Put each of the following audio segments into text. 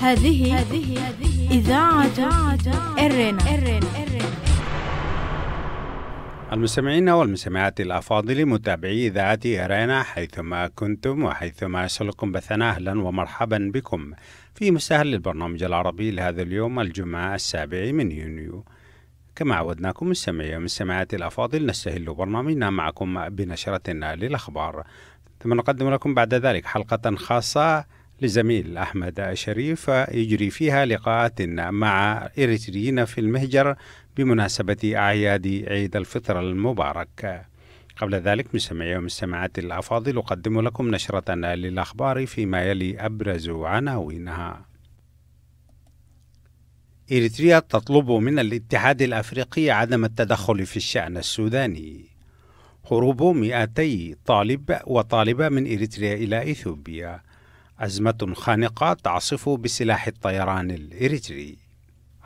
هذه إذاعة إرنا. المستمعين والمستمعات الأفاضل متابعي إذاعة إرنا حيثما كنتم وحيثما يصلكم بثنا، أهلا ومرحبا بكم في مستهل البرنامج العربي لهذا اليوم الجمعة 7 من يونيو. كما عودناكم مستمعي ومستمعات الأفاضل نستهل برنامجنا معكم بنشرتنا للأخبار، ثم نقدم لكم بعد ذلك حلقة خاصة لزميل أحمد شريف يجري فيها لقاءات مع إريتريين في المهجر بمناسبة أعياد عيد الفطر المبارك. قبل ذلك مستمعي ومستمعات الأفاضل أقدم لكم نشرتنا للأخبار فيما يلي أبرز عناوينها. إريتريا تطلب من الاتحاد الأفريقي عدم التدخل في الشأن السوداني. هروب 200 طالب وطالبة من إريتريا إلى إثيوبيا. أزمة خانقة تعصف بسلاح الطيران الإريتري.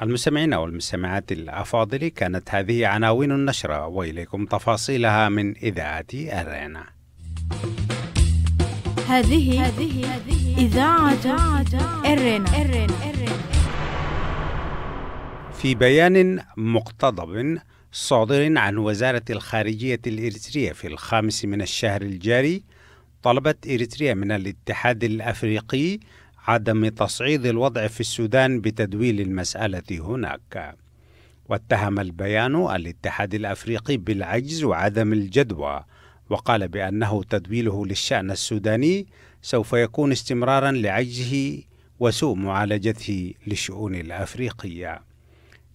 المستمعين والمستمعات الأفاضل، كانت هذه عناوين النشرة وإليكم تفاصيلها من إذاعة أرنا. هذه إذاعة إرنا. في بيان مقتضب صادر عن وزارة الخارجية الإريترية في 5 من الشهر الجاري، طلبت إريتريا من الاتحاد الأفريقي عدم تصعيد الوضع في السودان بتدويل المسألة هناك. واتهم البيان الاتحاد الأفريقي بالعجز وعدم الجدوى، وقال بأنه تدويله للشأن السوداني سوف يكون استمرارا لعجزه وسوء معالجته للشؤون الأفريقية.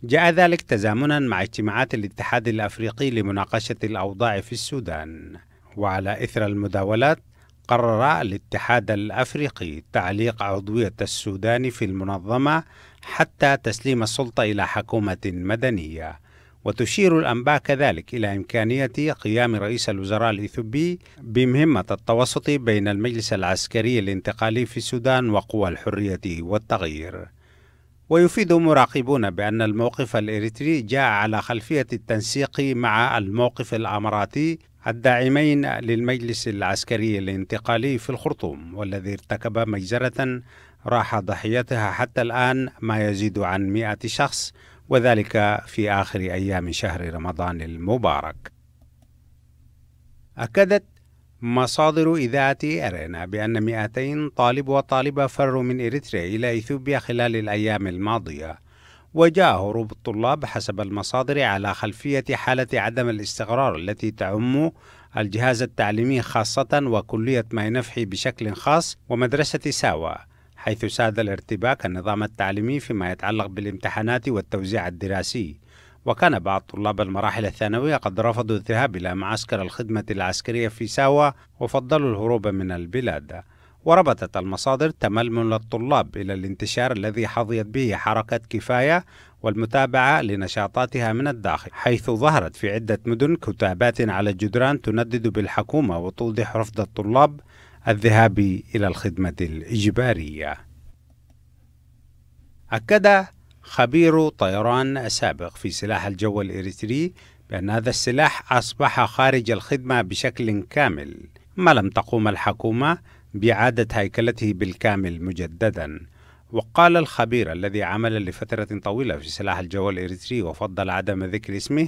جاء ذلك تزامنا مع اجتماعات الاتحاد الأفريقي لمناقشة الأوضاع في السودان. وعلى إثر المداولات قرر الاتحاد الأفريقي تعليق عضوية السودان في المنظمة حتى تسليم السلطة إلى حكومة مدنية. وتشير الأنباء كذلك إلى إمكانية قيام رئيس الوزراء الإثيوبي بمهمة التوسط بين المجلس العسكري الانتقالي في السودان وقوى الحرية والتغيير. ويفيد مراقبون بأن الموقف الإريتري جاء على خلفية التنسيق مع الموقف الأماراتي الداعمين للمجلس العسكري الانتقالي في الخرطوم، والذي ارتكب مجزرة راح ضحيتها حتى الآن ما يزيد عن 100 شخص، وذلك في آخر أيام شهر رمضان المبارك. أكدت مصادر إذاعة أرنا بأن 200 طالب وطالبة فروا من إريتريا إلى إثيوبيا خلال الأيام الماضية. وجاء هروب الطلاب حسب المصادر على خلفية حالة عدم الاستقرار التي تعم الجهاز التعليمي خاصة وكلية ماي نفحي بشكل خاص ومدرسة ساوى، حيث ساد الارتباك النظام التعليمي فيما يتعلق بالامتحانات والتوزيع الدراسي. وكان بعض طلاب المراحل الثانوية قد رفضوا الذهاب إلى معسكر الخدمة العسكرية في ساوى وفضلوا الهروب من البلاد. وربطت المصادر تململ الطلاب إلى الانتشار الذي حظيت به حركة كفاية والمتابعة لنشاطاتها من الداخل، حيث ظهرت في عدة مدن كتابات على الجدران تندد بالحكومة وتوضح رفض الطلاب الذهاب إلى الخدمة الإجبارية. أكد خبير طيران سابق في سلاح الجو الإريتري بأن هذا السلاح أصبح خارج الخدمة بشكل كامل، ما لم تقوم الحكومة بإعادة هيكلته بالكامل مجددا. وقال الخبير الذي عمل لفترة طويلة في سلاح الجو الإريتري وفضل عدم ذكر اسمه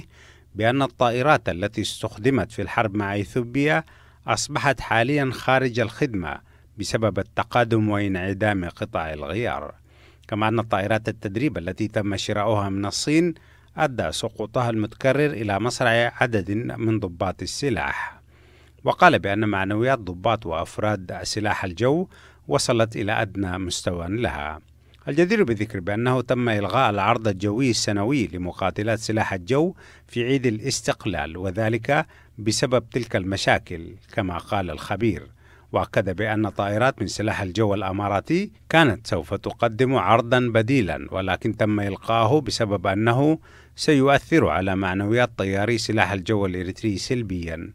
بأن الطائرات التي استخدمت في الحرب مع إثيوبيا أصبحت حاليا خارج الخدمة بسبب التقادم وانعدام قطع الغيار، كما أن طائرات التدريب التي تم شراؤها من الصين أدى سقوطها المتكرر إلى مصرع عدد من ضباط السلاح. وقال بأن معنويات ضباط وأفراد سلاح الجو وصلت إلى أدنى مستوى لها. الجدير بالذكر بأنه تم إلغاء العرض الجوي السنوي لمقاتلات سلاح الجو في عيد الاستقلال، وذلك بسبب تلك المشاكل كما قال الخبير. وأكد بأن طائرات من سلاح الجو الأماراتي كانت سوف تقدم عرضا بديلا، ولكن تم إلقاؤه بسبب أنه سيؤثر على معنويات طياري سلاح الجو الإريتري سلبيا.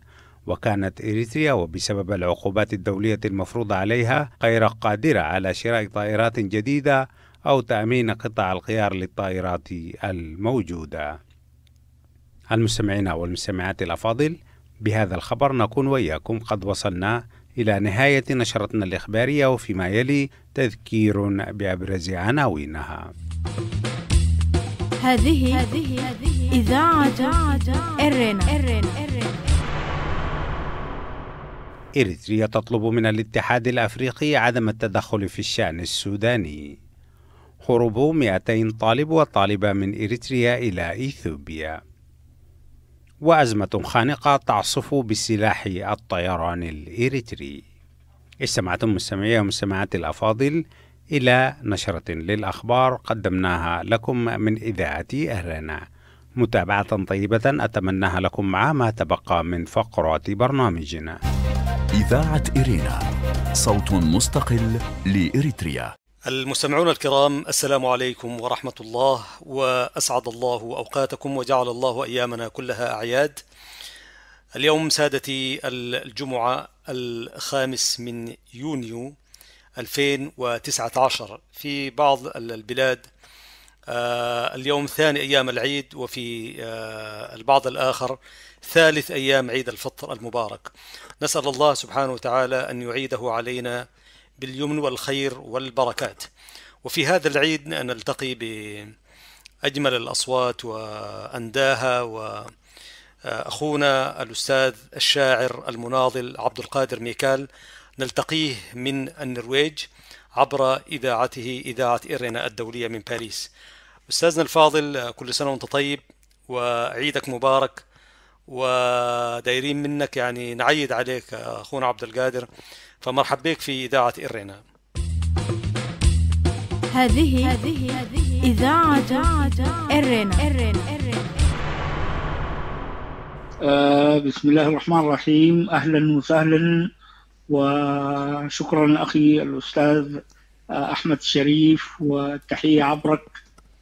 وكانت إريتريا وبسبب العقوبات الدولية المفروضة عليها غير قادرة على شراء طائرات جديدة أو تأمين قطع الغيار للطائرات الموجودة. المستمعين والمستمعات الأفاضل، بهذا الخبر نكون وإياكم قد وصلنا إلى نهاية نشرتنا الإخبارية، وفيما يلي تذكير بأبرز عناوينها. هذه إذاعة إرنا. إريتريا تطلب من الاتحاد الأفريقي عدم التدخل في الشأن السوداني. هروب 200 طالب وطالبة من إريتريا إلى إيثيوبيا. وأزمة خانقة تعصف بسلاح الطيران الإريتري. استمعتم مستمعي ومستمعات الأفاضل إلى نشرة للأخبار قدمناها لكم من إذاعة أهرنا. متابعة طيبة أتمناها لكم مع ما تبقى من فقرات برنامجنا. إذاعة إرينا، صوت مستقل لإريتريا. المستمعون الكرام، السلام عليكم ورحمة الله، وأسعد الله أوقاتكم وجعل الله أيامنا كلها أعياد. اليوم سادتي الجمعة 5 من يونيو 2019 في بعض البلاد اليوم ثاني أيام العيد، وفي البعض الآخر ثالث أيام عيد الفطر المبارك. نسأل الله سبحانه وتعالى أن يعيده علينا باليمن والخير والبركات. وفي هذا العيد نلتقي بأجمل الأصوات وأنداها، وأخونا الأستاذ الشاعر المناضل عبد القادر ميكال نلتقيه من النرويج عبر إذاعته، إذاعة إرنا الدولية من باريس. أستاذنا الفاضل، كل سنة وأنت طيب وعيدك مبارك، ودايرين منك يعني نعيد عليك أخونا عبد القادر، فمرحب بك في إذاعة إرنا. هذه إذاعة إرنا. بسم الله الرحمن الرحيم. أهلا وسهلا، وشكرا أخي الأستاذ أحمد الشريف، والتحية عبرك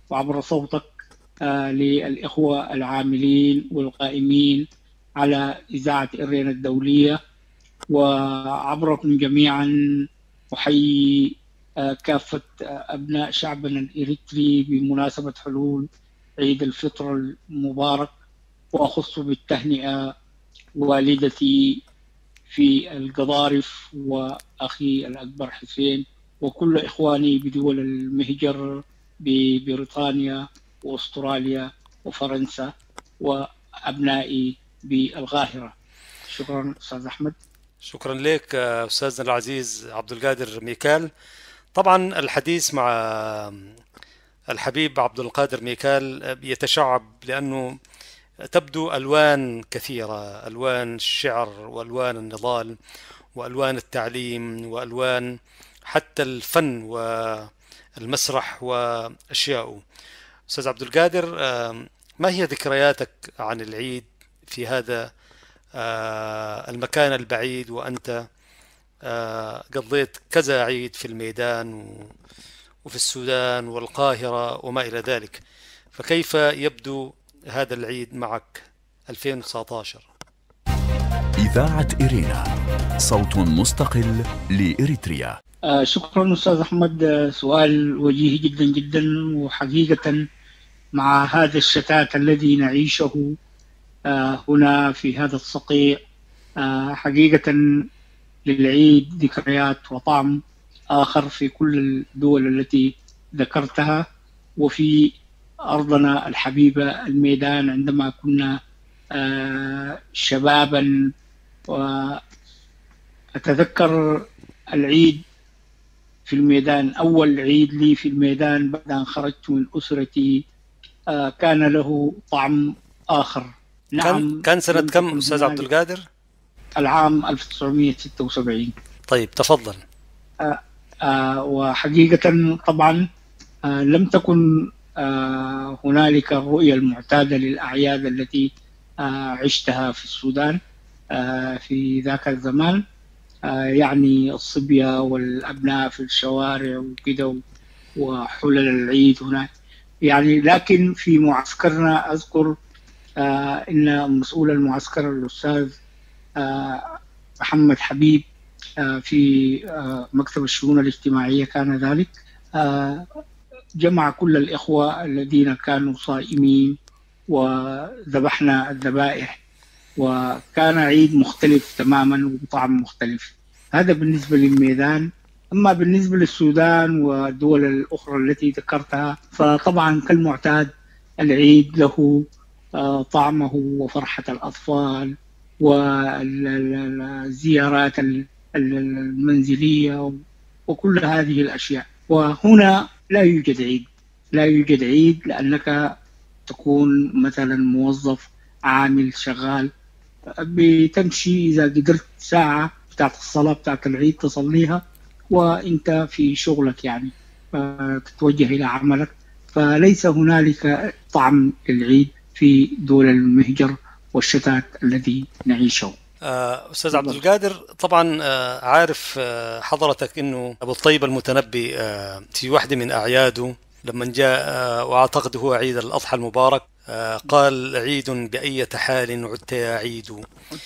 وعبر صوتك للإخوة العاملين والقائمين على إذاعة إرنا الدولية، وعبركم جميعا أحيي كافة أبناء شعبنا الإريتري بمناسبة حلول عيد الفطر المبارك، وأخص بالتهنئة والدتي في القضارف وأخي الأكبر حسين، وكل إخواني بدول المهجر ببريطانيا وأستراليا وفرنسا، وأبنائي بالقاهرة. شكرا أستاذ أحمد. شكرا لك أستاذنا العزيز عبد القادر ميكال. طبعا الحديث مع الحبيب عبد القادر ميكال يتشعب، لأنه تبدو ألوان كثيرة، ألوان الشعر وألوان النضال وألوان التعليم وألوان حتى الفن والمسرح وأشياء. أستاذ عبد القادر، ما هي ذكرياتك عن العيد في هذا المكان البعيد، وأنت قضيت كذا عيد في الميدان وفي السودان والقاهرة وما إلى ذلك، فكيف يبدو هذا العيد معك 2019؟ إذاعة إرينا، صوت مستقل لإريتريا. شكرا أستاذ أحمد، سؤال وجيه جدا جدا. وحقيقة مع هذا الشتات الذي نعيشه هنا في هذا الصقيع، حقيقة للعيد ذكريات وطعم آخر في كل الدول التي ذكرتها، وفي أرضنا الحبيبة الميدان عندما كنا شبابا. وأتذكر العيد في الميدان، أول عيد لي في الميدان بعد أن خرجت من أسرتي، كان له طعم آخر. نعم. كان سنة كم أستاذ عبد القادر؟ العام 1976. طيب تفضل. وحقيقة طبعا لم تكن هنالك الرؤية المعتادة للأعياد التي عشتها في السودان في ذاك الزمان، يعني الصبية والأبناء في الشوارع وكده، وحلل العيد هنا يعني. لكن في معسكرنا أذكر إن مسؤول المعسكر الأستاذ محمد حبيب في مكتب الشؤون الاجتماعية كان ذلك، جمع كل الإخوة الذين كانوا صائمين وذبحنا الذبائح، وكان عيد مختلف تماما وبطعم مختلف. هذا بالنسبة للميدان. أما بالنسبة للسودان والدول الأخرى التي ذكرتها، فطبعا كالمعتاد العيد له طعمه وفرحة الأطفال والزيارات المنزلية وكل هذه الأشياء. وهنا لا يوجد عيد، لا يوجد عيد، لأنك تكون مثلا موظف عامل شغال، بتمشي إذا قدرت ساعة بتاعت الصلاة بتاعت العيد تصليها وإنت في شغلك، يعني تتوجه إلى عملك. فليس هنالك طعم العيد في دول المهجر والشتات الذي نعيشه. أستاذ عبد القادر، طبعا عارف حضرتك أنه أبو الطيب المتنبي في واحدة من أعياده لما جاء وأعتقد هو عيد الأضحى المبارك قال: عيد بأية حال عدت يا عيد،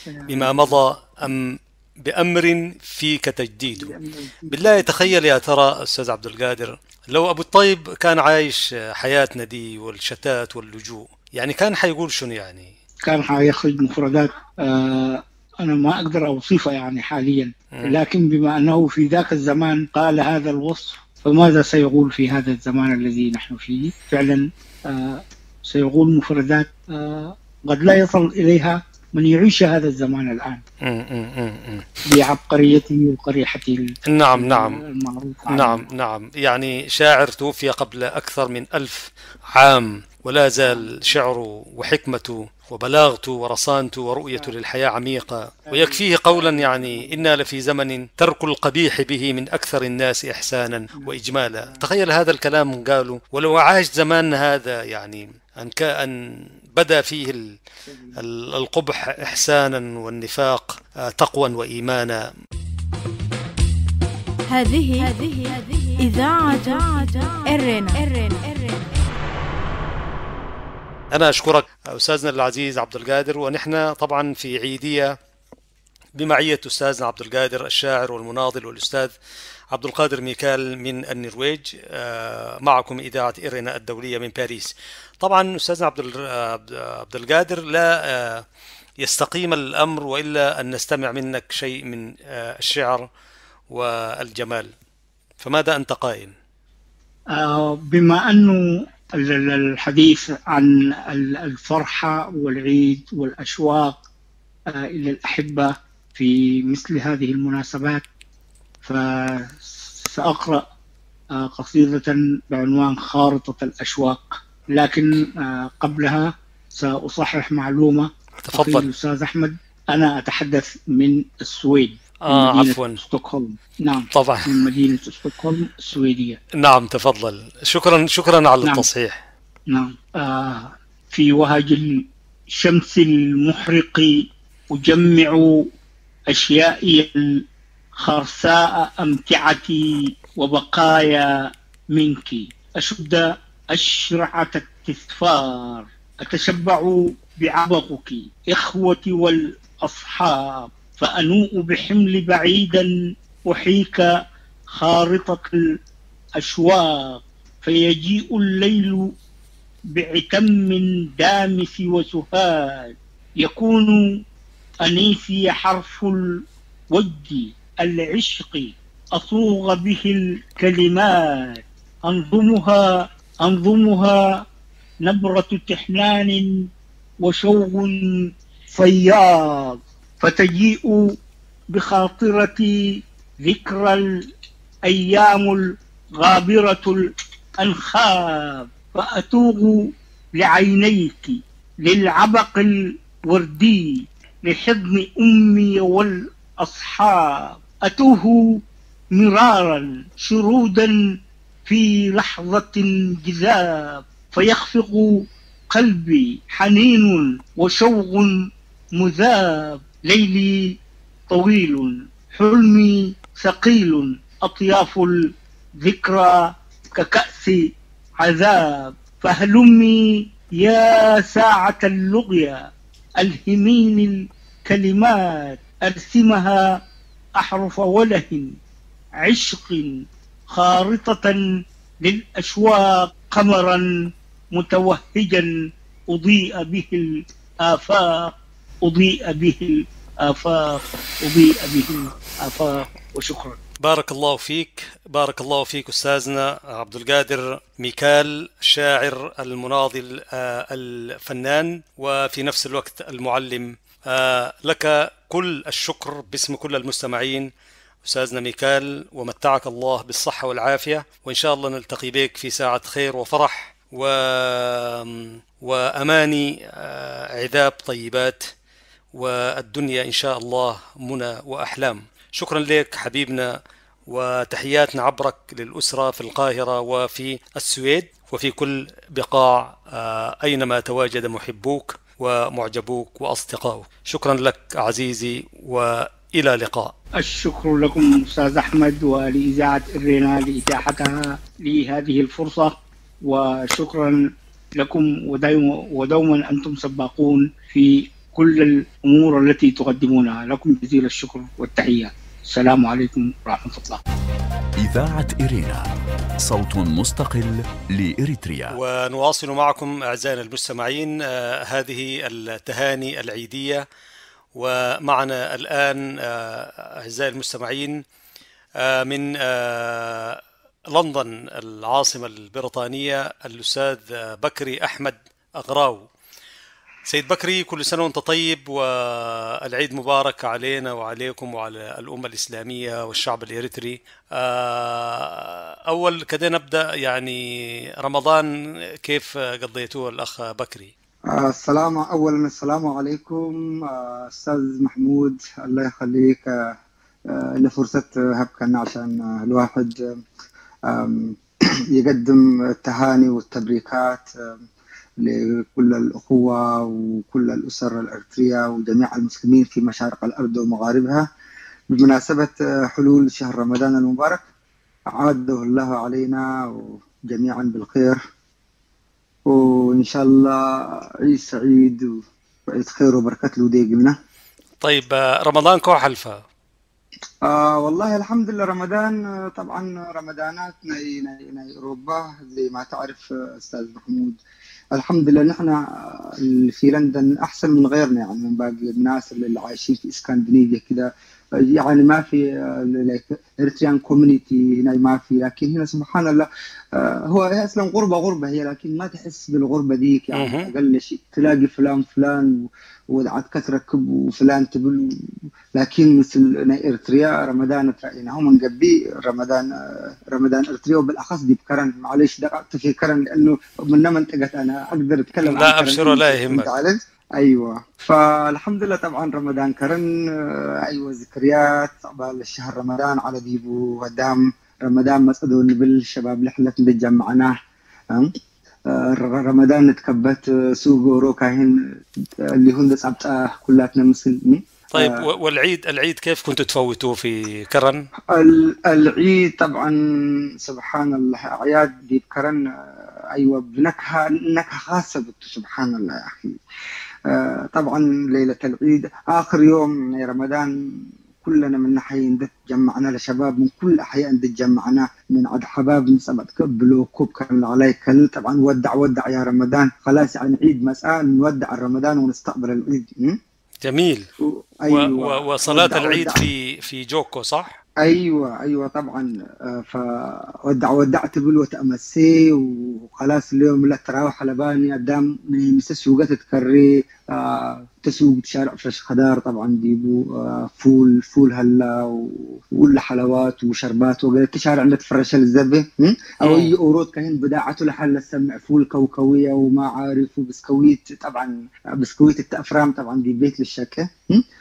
بما مضى أم بأمر فيك تجديد. بالله تخيل يا ترى أستاذ عبد القادر لو أبو الطيب كان عايش حياتنا دي والشتات واللجوء، يعني كان حيقول شنو؟ يعني كان حيخرج مفردات أنا ما أقدر أوصفها يعني حاليا، لكن بما أنه في ذاك الزمان قال هذا الوصف، فماذا سيقول في هذا الزمان الذي نحن فيه؟ فعلا سيقول مفردات قد لا يصل إليها من يعيش هذا الزمان الآن بعبقريته وقريحته. نعم المعروفة. نعم يعني شاعر توفي قبل أكثر من 1000 عام ولا زال شعره وحكمته وبلاغته ورصانته ورؤيته للحياة عميقة، ويكفيه قولا يعني: إنا لفي زمن ترك القبيح به من أكثر الناس إحسانا وإجمالا. تخيل هذا الكلام قالوا ولو عاش زمان هذا، يعني أن بدأ فيه القبح إحسانا والنفاق تقوى وإيمانا. هذه إذاعة إرنا. أنا أشكرك أستاذنا العزيز عبد القادر، ونحن طبعا في عيدية بمعية أستاذنا عبد القادر الشاعر والمناضل والأستاذ عبد القادر ميكال من النرويج. معكم إذاعة إرنا الدولية من باريس. طبعا أستاذنا عبد القادر لا يستقيم الأمر وإلا أن نستمع منك شيء من الشعر والجمال، فماذا أنت قائل؟ بما أنه الحديث عن الفرحة والعيد والأشواق إلى الأحبة في مثل هذه المناسبات، فسأقرأ قصيدة بعنوان خارطة الأشواق. لكن قبلها سأصحح معلومة. تفضل أستاذ أحمد، أنا أتحدث من السويد، من عفوا ستوكهولم. نعم طبعا من مدينة ستوكهولم السويدية. نعم تفضل. شكرا على التصحيح. نعم. في وهج الشمس المحرق أجمع أشيائي الخرساء أمتعتي وبقايا منك، أشد أشرعة التثفار أتشبع بعبقك إخوتي والأصحاب، فأنوء بحمل بعيدا أحيك خارطة الأشواق، فيجيء الليل بعتم دامس وسهاد، يكون أنيسي حرف الود العشق أصوغ به الكلمات، أنظمها نبرة تحنان وشوق فياض، فتجيء بخاطرتي ذكرى الأيام الغابرة الأنخاب، فأتوغ لعينيك للعبق الوردي لحضن أمي والأصحاب، أتوه مرارا شرودا في لحظة جذاب، فيخفق قلبي حنين وشوق مذاب، ليلي طويل حلمي ثقيل، أطياف الذكرى ككأس عذاب، فهلمي يا ساعة اللقيا ألهميني الكلمات أرسمها أحرف وله عشق، خارطة للأشواق قمرا متوهجا أضيء به الآفاق، أضيء به آفاق أضيء به الآفاق. وشكرا. بارك الله فيك، بارك الله فيك أستاذنا عبد القادر ميكال، الشاعر المناضل الفنان وفي نفس الوقت المعلم. لك كل الشكر باسم كل المستمعين أستاذنا ميكال، ومتعك الله بالصحة والعافية، وإن شاء الله نلتقي بك في ساعة خير وفرح وأماني عذاب طيبات، والدنيا إن شاء الله منى وأحلام. شكرا لك حبيبنا، وتحياتنا عبرك للأسرة في القاهرة وفي السويد وفي كل بقاع أينما تواجد محبوك ومعجبوك وأصدقاؤك. شكرا لك عزيزي، وإلى اللقاء. الشكر لكم أستاذ أحمد ولإذاعة إرينا لإتاحتها لهذه الفرصة، وشكرا لكم، ودوما أنتم سباقون في كل الأمور التي تقدمونها. لكم جزيل الشكر والتحية. السلام عليكم ورحمة الله. إذاعة إرينا، صوت مستقل لإريتريا. ونواصل معكم أعزائنا المستمعين هذه التهاني العيدية، ومعنا الآن أعزائي المستمعين من لندن العاصمة البريطانية الأستاذ بكري أحمد أغراو. سيد بكري، كل سنة وأنت طيب، والعيد مبارك علينا وعليكم وعلى الأمة الإسلامية والشعب الإريتري. أول كده نبدأ، يعني رمضان كيف قضيتوه الأخ بكري؟ أولا السلام عليكم أستاذ محمود، الله يخليك لفرصة هبكنا عشان الواحد يقدم التهاني والتبريكات لكل الأخوة وكل الأسر الأريترية وجميع المسلمين في مشارق الأرض ومغاربها بمناسبة حلول شهر رمضان المبارك. عاده الله علينا جميعا بالخير، وإن شاء الله عيد سعيد وعيد خير وبركة له ديقلنا. طيب رمضان كو حلفة؟ والله الحمد لله، رمضان طبعا رمضاناتنا أوروبا زي ما تعرف أستاذ محمود. الحمم لله نحن في لندن أحسن من غيرنا، يعني من باقي الناس اللي عايشين في اسكندنافيا كده، يعني ما في إريتريان كوميونيتي هنا، ما في. لكن هنا سبحان الله هو أصلا غربة هي، لكن ما تحس بالغربة ديك، يعني أقل شيء تلاقي فلان ودعت كتركب وفلان تبل. لكن مثل إريتريا رمضان ترأينا هم نقبي رمضان إريتريا، وبالأخص دي بكرن. معلش دققت في كرن لأنه من منطقة أنا أقدر أتكلم. لا أبشر، لا يهمك. أيوة، فالحمد لله طبعا رمضان كرن. أيوة، ذكريات قبل الشهر رمضان على ديبو ودام رمضان مسألون بالشباب لحلة نتجمعناه. رمضان نتكبت سوق وروكاهن اللي هن صعبت كلاتنا مسلمين. طيب والعيد كيف كنتوا تفوتوه في كرن؟ العيد طبعا سبحان الله أعياد دي بكرن أيوة بنكهة خاصة سبحان الله يا أخي. طبعا ليلة العيد آخر يوم من رمضان كلنا من ناحية تجمعنا لشباب من كل أحياء تجمعنا من عد حباب من سبت قبلوا كوب كان عليك طبعا ودع يا رمضان، خلاص يعني عيد مساء نودع رمضان ونستقبل العيد. جميل. أيوة. وصلاة العيد في جوكو صح؟ ايوه طبعا. ودعت بلوة امسي وخلاص اليوم لا تراوح لباني قدام مسس وقت تكري تسوق شارع فرش خضار طبعا ديبو فول هلا ولا حلوات وشربات وقلت شارع عندك فرش الزبه او اي اورود كاين بداعته لحل السمع فول كوكويه وما عارف وبسكويت طبعا بسكويت التأفرام طبعا دي بيت للشكه.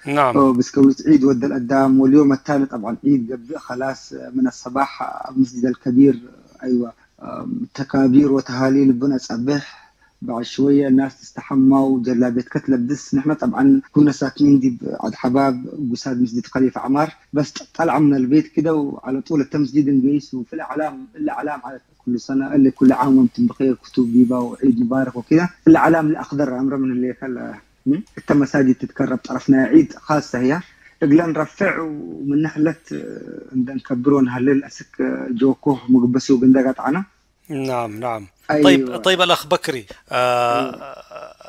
نعم. بسكويت عيد ود القدام. واليوم الثاني طبعا عيد خلاص من الصباح المسجد الكبير. ايوه تكابير وتهاليل بنا صبح. بعد شويه الناس تستحمى وجلابيه كتلب دس. نحن طبعا كنا ساكنين دي عند حباب قصاد مسجد خليفه عمار، بس طلع من البيت كده وعلى طول التمسجد نقيس وفي الاعلام على كل سنه اللي كل عام وانتم بخير كتب ديبا وعيد مبارك وكده. الاعلام الاخضر امر من اللي خلى المساجد تتكرر بطرفنا عيد خاصه هي اقلا نرفع ومن نحلة نكبرون هلل اسك جوكو مقبسي وبندقات عنا. نعم. أيوة. طيب الاخ بكري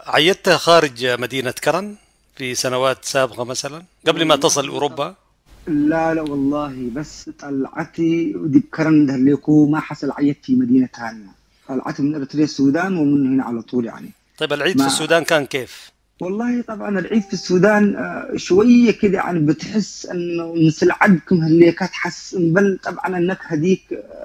عيدت خارج مدينة كرن في سنوات سابقة مثلا قبل ما تصل أوروبا؟ لا لا والله، بس طلعتي ودي بكرن دهليكو ما حصل عيت في مدينة ثانية. طلعت من إريتريا السودان ومن هنا على طول يعني. طيب العيد في السودان كان كيف؟ والله طبعا العيد في السودان شوية كده يعني بتحس انه مثل عدكم هليك تحس بل طبعا النكهة هذيك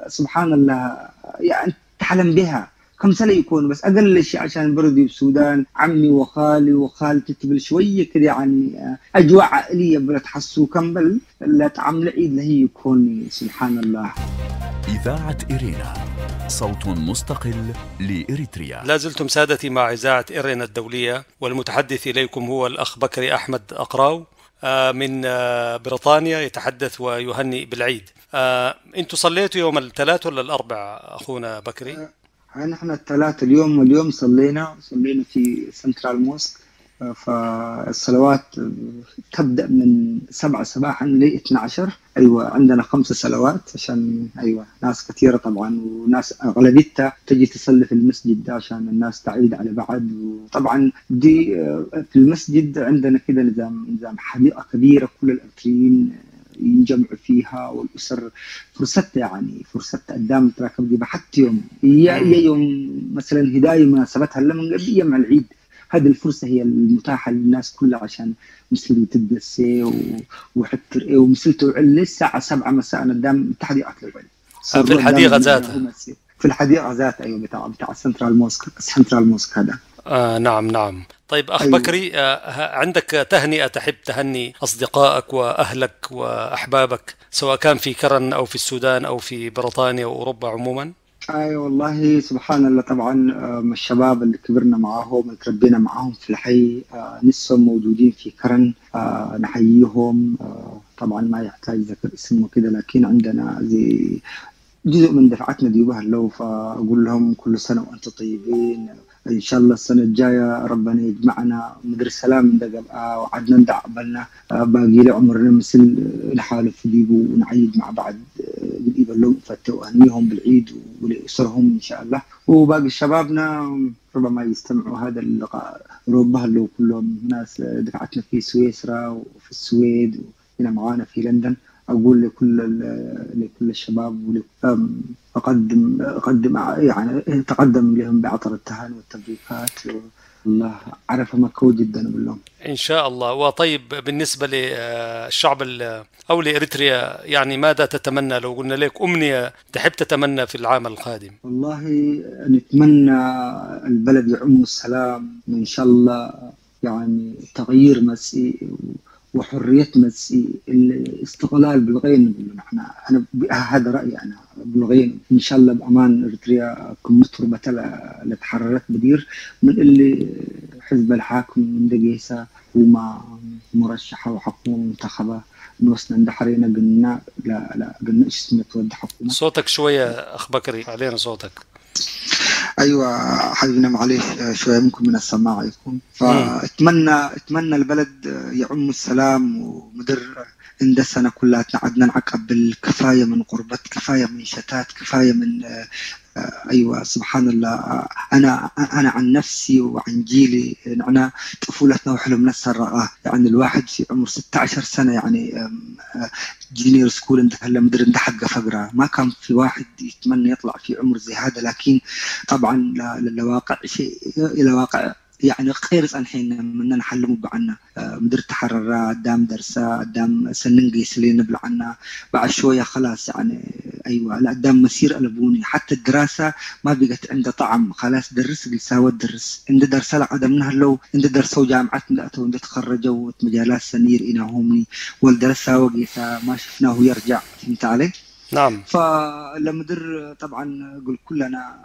سبحان الله يعني تحلم بها. كم سنة يكون بس أقل شيء عشان بردي بالسودان عمي وخالي وخالتي تبل شوية كده يعني أجواء عائلية بلا تحسوا كم بل لا تعمل عيد لهي يكون سبحان الله. إذاعة إرينا صوت مستقل لإريتريا. لا زلتم سادتي مع إذاعة إرينا الدولية، والمتحدث إليكم هو الأخ بكري أحمد أقراو من بريطانيا، يتحدث ويهنئ بالعيد. أنتم صليتوا يوم الثلاث ولا الأربع أخونا بكري؟ نحن الثلاث اليوم صلينا في سنترال موسك. فالصلوات تبدأ من 7 صباحا ل 12. أيوة عندنا 5 صلوات عشان أيوة ناس كثيرة طبعا، وناس أغلبيتها تجي تصلي في المسجد ده عشان الناس تعيد على بعض. وطبعا دي في المسجد عندنا كده نظام حديقة كبيرة كل الأرتريين ينجمعوا فيها، والأسر فرصتها قدام تراكب دي بحت يوم يوم مثلا هداية مناسبتها هلا من قبل مع العيد. هذه الفرصة هي المتاحة للناس كلها عشان مثل تدرسي وحتى ومثلته الساعة 7 مساء قدام الحديقة في الحديقة ذاتها. في الحديقة ذاتها أيوة بتاع سنترال موسك هذا. نعم. طيب أخ بكري، عندك تهنئة تحب تهني أصدقائك وأهلك وأحبابك سواء كان في كرن أو في السودان أو في بريطانيا وأوروبا عموما؟ أي والله سبحان الله. طبعا الشباب اللي كبرنا معاهم اللي تربينا معاهم في الحي نسهم موجودين في كرن، نحييهم. طبعا ما يحتاج ذكر اسم وكده، لكن عندنا زي جزء من دفعتنا ديوبها اللو، فأقول لهم كل سنة وأنتم طيبين. إن شاء الله السنة الجاية ربنا يجمعنا مدر السلام من دقبقة وعدنا ندع قبلنا باقي لعمرنا مثل الحالة في ديبو ونعيد مع بعض بالإيبا اللهم فتوهنيهم بالعيد ولأسرهم إن شاء الله. وباقي شبابنا ربما يستمعوا هذا اللقاء ربما اللو كلهم ناس دفعتنا في سويسرا وفي السويد وهنا معانا في لندن. أقول لكل الشباب أقدم يعني تقدم لهم بعطر التهاني والتبريكات، والله عرف مكو جدا بالله إن شاء الله. وطيب بالنسبة للشعب أو لإريتريا يعني ماذا تتمنى لو قلنا لك أمنية تحب تتمنى في العام القادم؟ والله نتمنى البلد يعم السلام إن شاء الله، يعني تغيير مسيء وحرية مسي، الاستقلال بالغين. أنا هذا رأيي أنا بالغين إن شاء الله بأمان إريتريا كم تربة اللي تحررت بدير من اللي حزب الحاكم من دقيسة وما مرشحة وحكومة منتخبة نوصلنا ندحرينا قلنا لا قلنا إيش اسمه تود حكومة. صوتك شوية أخ بكري علينا صوتك. ايوه حبيبنا معليش شويه ممكن من السماعه يكون. فاتمنى البلد يعم السلام ومدر عند السنه كلها عدنا نعقب بالكفايه من قربت، كفايه من شتات، كفايه من ايوه سبحان الله. انا عن نفسي وعن جيلي انا طفولتنا وحلمنا السراء، يعني الواحد في عمر 16 سنه يعني جينير سكول انت هلا مدري انت حق فقره، ما كان في واحد يتمنى يطلع في عمر زي هذا. لكن طبعا للواقع شيء الى واقع يعني غير الحين من نحلموا بعنا مدير تحررات دام درسات دام سنن قيسلين بلعنا بعد شويه خلاص يعني ايوه لا دام مسير قلبوني. حتى الدراسه ما بقت عنده طعم، خلاص درس قيساوي درس عند درس لا عدمنا لو عند درسوا جامعتنا تو تخرجوا مجالات سنير انهم والدرسه وقيسا ما شفناه يرجع. فهمت علي؟ نعم. فالمدير طبعا قل كلنا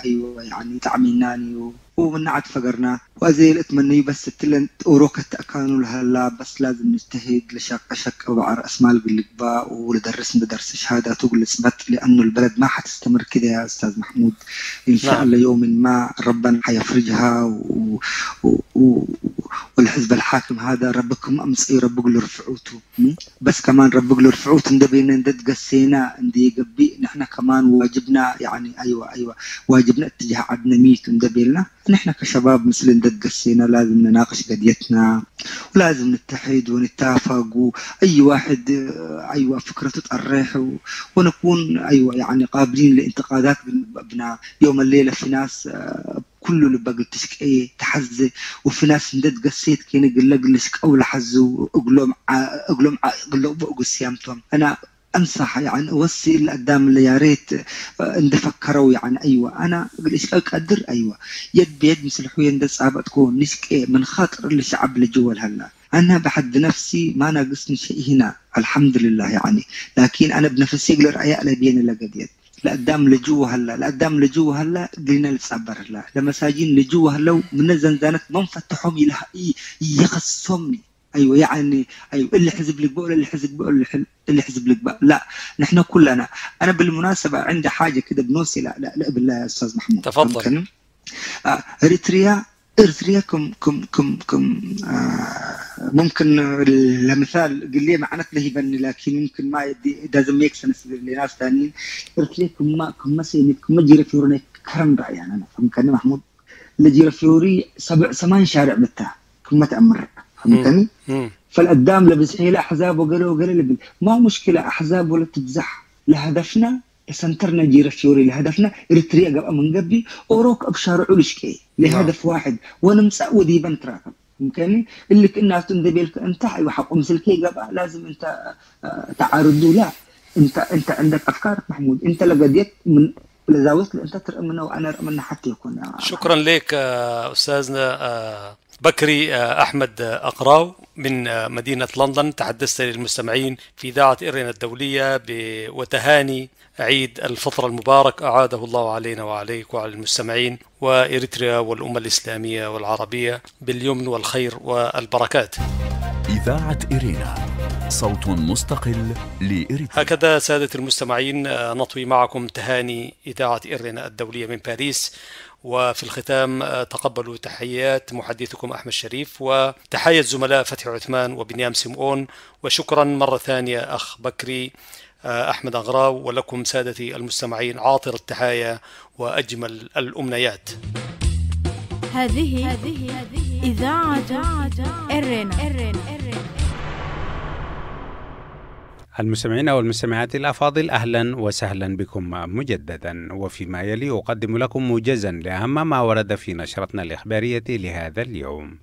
ايوه يعني تعميناني ومن عاد فقرنا وازيل اتمنى بس تلن اوروكا كانوا لها بس لازم نجتهد لشق وبعر اسماء القلباء ولدرس درس شهاده تقول اثبت لانه البلد ما حتستمر كذا يا استاذ محمود. ان شاء الله يوم ما ربنا حيفرجها والحزب الحاكم هذا ربكم امس اي ربك له رفعوته بس كمان ربك له رفعوته ندبينا ندد قسينا ندي قبي نحن كمان واجبنا يعني ايوه واجبنا اتجاه عدنا ميت ندبيلنا نحن كشباب مثل ندق السينا لازم نناقش قضيتنا، ولازم نتحد ونتفق، وأي واحد أيوة فكرته تطرح، ونكون أيوة يعني قابلين لانتقادات بنا. يوم الليلة في ناس كله اللي بقى تشكي تحزي، وفي ناس ندد قسيت كين قلق أول حزو أقلم قسيامتهم. أنا أنصح يعني أوصي اللي قدام اللي يا ريت إن فكروا يعني أيوة أنا إيش أقدر أيوة يد بيد مثل حوين ده صعبة تكون نشكي من خاطر اللي شعب اللي جوا هلا. أنا بحد نفسي ما ناقصني شيء هنا الحمد لله يعني، لكن أنا بنفسي أقدر أيأ بين اللي قديت لقدام لجوا هلا لقدام لجوا هلا قلنا لصبر الله لما ساجين لجوا هلا من الزنزانات ما نفتحهم يخصمني. ايوه يعني ايوه اللي حزب لك بقول اللي حزب بقول اللي حزب لك بقى. لا نحن كلنا. انا بالمناسبه عندي حاجه كده بنوصي لا بالله يا استاذ محمود تفضل. اريتريا كم ممكن لمثال قل لي معناته هيبني، لكن يمكن ما لازم ميك سنس لناس ثانيين. اريتريا كم سيني كم جيري فيوري كرم بقى يعني انا فهمتني محمود اللي جيري فيوري 7 شارع بتاع كم تأمر فهمتني. فالقدام لبس حيل احزاب وقالوا ما مشكله احزاب ولا تتزح لهدفنا سنترنا جيرة فيوري لهدفنا اريتريا قبل من قبل اوروك ابشار علشكي لهدف واحد ونمسا ودي بنتراكم ممكن اللي كنا تندبيلك انت ايوه حق مثل كي قبل لازم انت تعارضوا. لا انت عندك افكارك محمود، انت لقديت من زاويه انت ترمنا وانا رمنا حتى يكون. شكرا لك استاذنا بكري أحمد أقراو من مدينة لندن. تحدثت للمستمعين في إذاعة إرنا الدولية وتهاني عيد الفطر المبارك أعاده الله علينا وعليك وعلى المستمعين وإريتريا والأمة الإسلامية والعربية باليمن والخير والبركات. إذاعة إرنا صوت مستقل لإريتريا. هكذا سادة المستمعين نطوي معكم تهاني إذاعة إرنا الدولية من باريس. وفي الختام تقبلوا تحيات محدثكم أحمد شريف وتحية زملاء فتحي عثمان وبنيام سمعون، وشكرا مرة ثانية أخ بكري أحمد أغراو، ولكم سادتي المستمعين عاطر التحايا وأجمل الأمنيات. هذه إذاعة إرنا. المستمعين والمستمعات الأفاضل، أهلا وسهلا بكم مجددا. وفيما يلي أقدم لكم موجزا لأهم ما ورد في نشرتنا الإخبارية لهذا اليوم.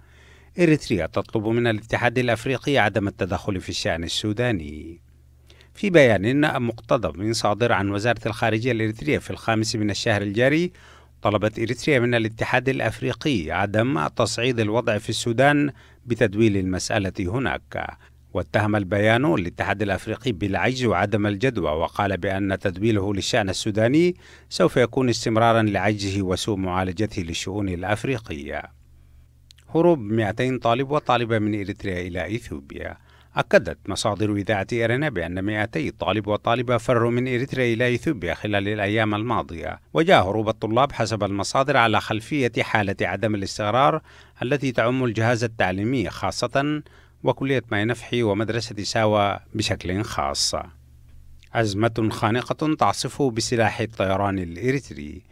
إريتريا تطلب من الاتحاد الأفريقي عدم التدخل في الشأن السوداني. في بيان مقتضب صادر عن وزارة الخارجية الإريترية في 5 من الشهر الجاري، طلبت إريتريا من الاتحاد الأفريقي عدم تصعيد الوضع في السودان بتدويل المسألة هناك. واتهم البيان الاتحاد الأفريقي بالعجز وعدم الجدوى، وقال بأن تدويله للشأن السوداني سوف يكون استمرارا لعجزه وسوء معالجته للشؤون الأفريقية. هروب 200 طالب وطالبة من إريتريا إلى إثيوبيا. أكدت مصادر إذاعة إرنا بأن 200 طالب وطالبة فروا من إريتريا إلى إثيوبيا خلال الأيام الماضية، وجاء هروب الطلاب حسب المصادر على خلفية حالة عدم الاستقرار التي تعم الجهاز التعليمي خاصة وكلية ماي نفحي ومدرسة ساوى بشكل خاص. أزمة خانقة تعصف بسلاح الطيران الإريتري.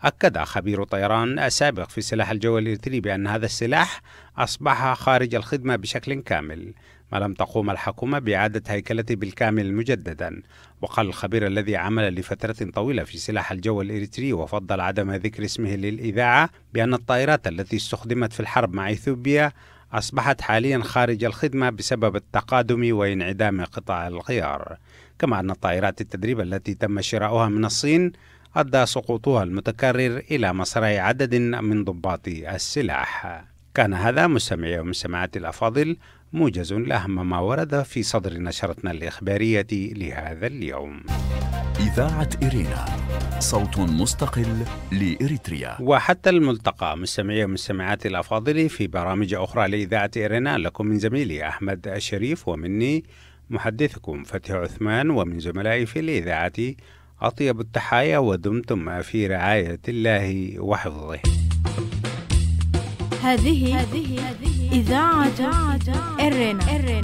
أكد خبير طيران سابق في سلاح الجو الإريتري بأن هذا السلاح أصبح خارج الخدمة بشكل كامل، ما لم تقوم الحكومة بإعادة هيكلته بالكامل مجددا. وقال الخبير الذي عمل لفترة طويلة في سلاح الجو الإريتري وفضل عدم ذكر اسمه للإذاعة بأن الطائرات التي استخدمت في الحرب مع إثيوبيا أصبحت حاليا خارج الخدمة بسبب التقادم وانعدام قطاع الغيار، كما أن طائرات التدريب التي تم شراؤها من الصين أدى سقوطها المتكرر إلى مصرع عدد من ضباط السلاح. كان هذا مستمعي ومستمعات الأفاضل موجز لأهم ما ورد في صدر نشرتنا الإخبارية لهذا اليوم. إذاعة إرنا صوت مستقل لإريتريا. وحتى الملتقى مستمعي ومستمعات الأفاضل في برامج أخرى لإذاعة إرنا، لكم من زميلي أحمد الشريف ومني محدثكم فتحي عثمان ومن زملائي في الإذاعة أطيب التحايا، ودمتم في رعاية الله وحفظه. هذه إذاعة إرنا.